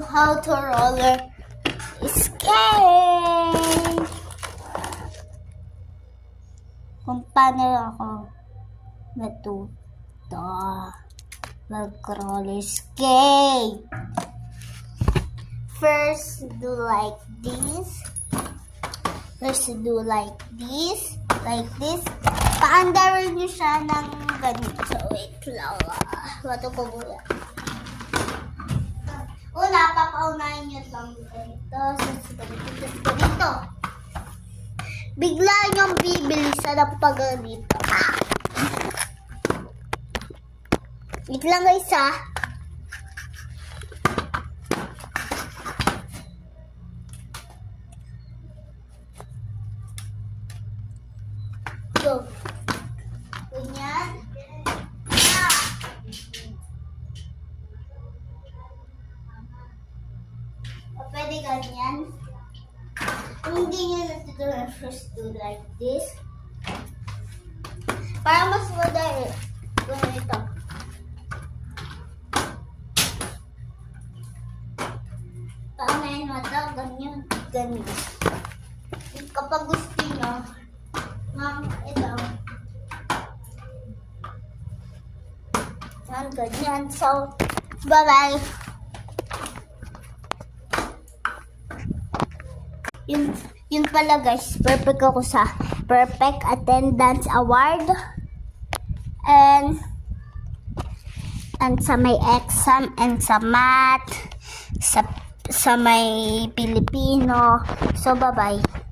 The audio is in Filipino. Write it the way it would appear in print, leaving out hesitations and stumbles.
how to roller skate. Kung paano ako natuto mag-roller skate. First, do like this. Like this. Paandarin nyo siya ng ganito. Wait lang. Bato ko muna. Una, papaunahin nyo lang ganito. Ganito. Bigla nyong bibilisan ang pag-ganito. Wait lang guys ha. Go. Ganyan. O pwede ganyan. Kung hindi nyo natutunan, first do like this. Para mas madali. Ganito. Paunahin mo ito, ganyan. Ganyan. Kapag gusto nyo, ito. Ganyan. So, bye-bye. Yun pala guys, perfect ako sa Perfect Attendance Award. And sa may exam and sa math, sa may Pilipino. So, bye-bye.